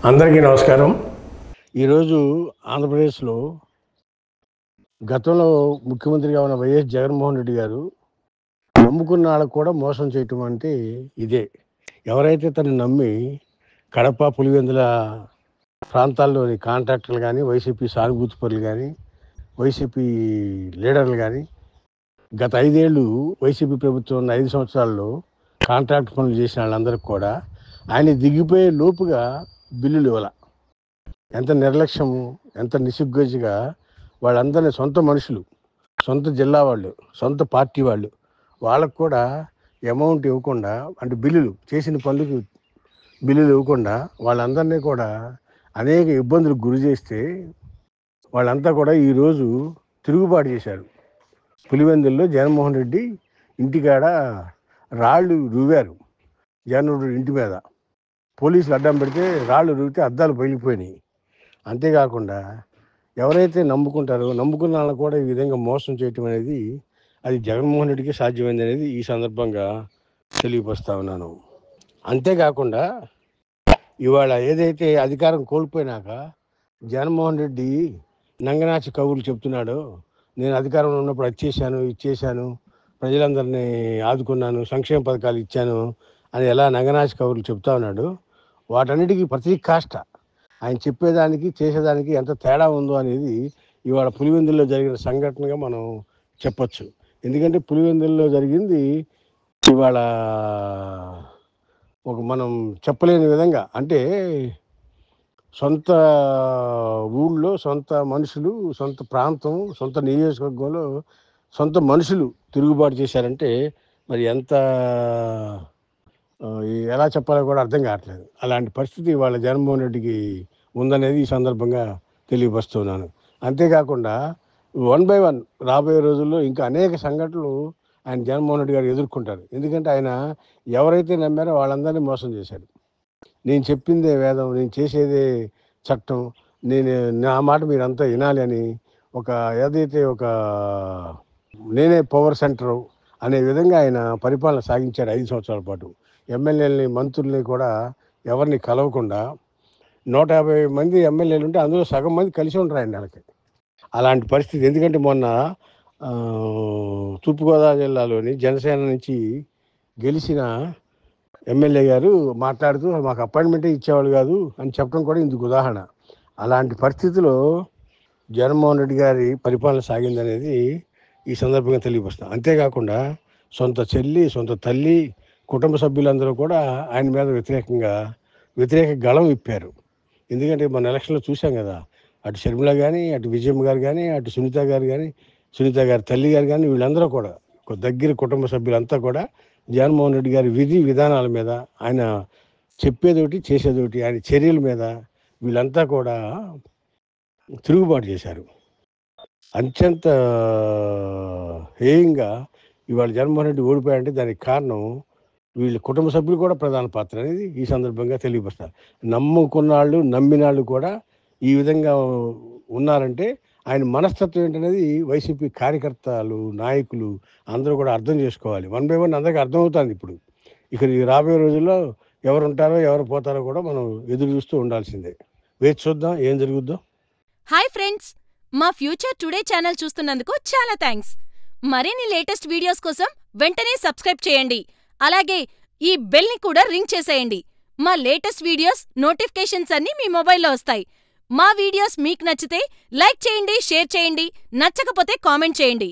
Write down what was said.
అందరికీ నమస్కారం. ఈరోజు ఆంధ్రప్రదేశ్లో గతంలో ముఖ్యమంత్రిగా ఉన్న వైఎస్ జగన్మోహన్ రెడ్డి గారు నమ్ముకున్న వాళ్ళకు కూడా మోసం చేయటం అంటే ఇదే. ఎవరైతే తను నమ్మి కడప, పులివెందుల ప్రాంతాల్లోని కాంట్రాక్టర్లు కానీ, వైసీపీ సానుభూతి పరులు కానీ, వైసీపీ లీడర్లు కానీ గత 5 ఏళ్ళు వైసీపీ ప్రభుత్వం ఉన్న 5 సంవత్సరాల్లో కాంట్రాక్ట్ పనులు చేసిన వాళ్ళందరికీ కూడా ఆయన దిగిపోయే లోపుగా బిల్లులు ఇవ్వాల. ఎంత నిర్లక్ష్యము, ఎంత నిస్సిగ్గుగా వాళ్ళందరినీ సొంత మనుషులు, సొంత జిల్లా వాళ్ళు, సొంత పార్టీ వాళ్ళు, వాళ్ళకు కూడా అమౌంట్ ఇవ్వకుండా, అంటే బిల్లులు చేసిన పనులకు బిల్లులు ఇవ్వకుండా వాళ్ళందరినీ కూడా అనేక ఇబ్బందులకు గురి చేస్తే వాళ్ళంతా కూడా ఈరోజు తిరుగుబాటు చేశారు. పులివెందుల్లో జగన్మోహన్ రెడ్డి ఇంటికాడ రాళ్ళు రువ్వారు. జగన్మోహన్ రెడ్డి ఇంటి మీద పోలీసులు అడ్డం పెడితే రాళ్ళు రువితే అద్దాలు పగిలిపోయినాయి. అంతేకాకుండా ఎవరైతే నమ్ముకుంటారో నమ్ముకున్న వాళ్ళని కూడా ఈ విధంగా మోసం చేయటం అనేది అది జగన్మోహన్ రెడ్డికి సాధ్యమైంది అనేది ఈ సందర్భంగా తెలియపరుస్తా ఉన్నాను. అంతేకాకుండా ఇవాళ ఏదైతే అధికారం కోల్పోయినాక జగన్మోహన్ రెడ్డి నంగనాచి కబుర్లు చెప్తున్నాడో, నేను అధికారంలో ఉన్నప్పుడు అది చేశాను, ఇది చేశాను, ప్రజలందరినీ ఆదుకున్నాను, సంక్షేమ పథకాలు ఇచ్చాను అని ఎలా నంగనాచి కబుర్లు చెప్తా ఉన్నాడు, వాటన్నిటికీ ప్రతీకాష్ట ఆయన చెప్పేదానికి చేసేదానికి ఎంత తేడా ఉందో అనేది ఇవాళ పులివెందుల్లో జరిగిన సంఘటనగా మనం చెప్పచ్చు. ఎందుకంటే పులివెందుల్లో జరిగింది ఇవాళ మనం చెప్పలేని విధంగా, అంటే సొంత ఊళ్ళో సొంత మనుషులు, సొంత ప్రాంతం, సొంత నియోజకవర్గంలో సొంత మనుషులు తిరుగుబాటు చేశారంటే మరి ఎంత ఎలా చెప్పాలో కూడా అర్థం కావట్లేదు. అలాంటి పరిస్థితి వాళ్ళ జగన్మోహన్ రెడ్డికి ఉందనేది ఈ సందర్భంగా తెలియపరుస్తున్నాను. అంతేకాకుండా 1 by 1 రాబోయే రోజుల్లో ఇంకా అనేక సంఘటనలు ఆయన జగన్మోహన్ రెడ్డి గారు ఎదుర్కొంటారు. ఎందుకంటే ఆయన ఎవరైతే నమ్మారో వాళ్ళందరినీ మోసం చేశాడు. నేను చెప్పిందే వేదం, నేను చేసేదే చట్టం, నా మాట మీరంతా వినాలి అని ఏదైతే నేనే పవర్ సెంటరు అనే విధంగా ఆయన పరిపాలన సాగించాడు 5 సంవత్సరాల పాటు. ఎమ్మెల్యేలని, మంత్రుల్ని కూడా ఎవరిని కలవకుండా 150 మంది ఎమ్మెల్యేలు ఉంటే అందులో సగం మంది కలిసి ఉంటారు ఆయన నెలకి. అలాంటి పరిస్థితి. ఎందుకంటే మొన్న తూర్పుగోదావరి జిల్లాలోని జనసేన నుంచి గెలిచిన ఎమ్మెల్యే గారు మాట్లాడుతూ మాకు అపాయింట్మెంటే ఇచ్చేవాళ్ళు కాదు అని చెప్పడం కూడా ఇందుకు ఉదాహరణ. అలాంటి పరిస్థితిలో జగన్మోహన్ రెడ్డి గారి పరిపాలన సాగిందనేది ఈ సందర్భంగా తెలియపరుస్తాం. అంతేకాకుండా సొంత చెల్లి, సొంత తల్లి, కుటుంబ సభ్యులందరూ కూడా ఆయన మీద వ్యతిరేక గళం విప్పారు. ఎందుకంటే మన ఎలక్షన్లో చూసాం కదా, అటు షర్మిల కానీ, అటు విజయమ్మ గారు కానీ, అటు సునీత గారి తల్లి గారు కానీ, వీళ్ళందరూ కూడా దగ్గర కుటుంబ సభ్యులంతా కూడా జగన్మోహన్ రెడ్డి గారి విధి విధానాల మీద, ఆయన చెప్పేదోటి చేసేదోటి, ఆయన చర్యల మీద వీళ్ళంతా కూడా తిరుగుబాటు చేశారు. అత్యంత హేయంగా ఇవాళ జగన్మోహన్ రెడ్డి ఓడిపోయాడంటే దానికి కారణం వీళ్ళ కుటుంబ సభ్యులు కూడా ప్రధాన పాత్ర అనేది ఈ సందర్భంగా తెలియపరుస్తారు. నమ్ముకున్నాళ్ళు, నమ్మినాళ్ళు కూడా ఈ విధంగా ఉన్నారంటే ఆయన మనస్తత్వం ఏంటనేది వైసీపీ కార్యకర్తలు, నాయకులు అందరూ కూడా అర్థం చేసుకోవాలి. 1 by 1 అందరికీ అర్థమవుతుంది. ఇప్పుడు ఇక రాబోయే రోజుల్లో ఎవరు ఉంటారో ఎవరు పోతారో కూడా మనం ఎదురు చూస్తూ ఉండాల్సిందే. వేచి చూద్దాం ఏం జరుగుద్దో. హాయ్ ఫ్రెండ్స్, మా ఫ్యూచర్ టుడే ఛానల్ చూస్తున్నందుకు చాలా థ్యాంక్స్. మరిన్ని లేటెస్ట్ వీడియోస్ కోసం వెంటనే సబ్స్క్రైబ్ చేయండి. అలాగే ఈ బెల్ ని కూడా రింగ్ చేసేయండి. మా లేటెస్ట్ వీడియోస్ నోటిఫికేషన్స్ అన్నీ మీ మొబైల్లో వస్తాయి. మా వీడియోస్ మీకు నచ్చితే లైక్ చేయండి, షేర్ చేయండి, నచ్చకపోతే కామెంట్ చేయండి.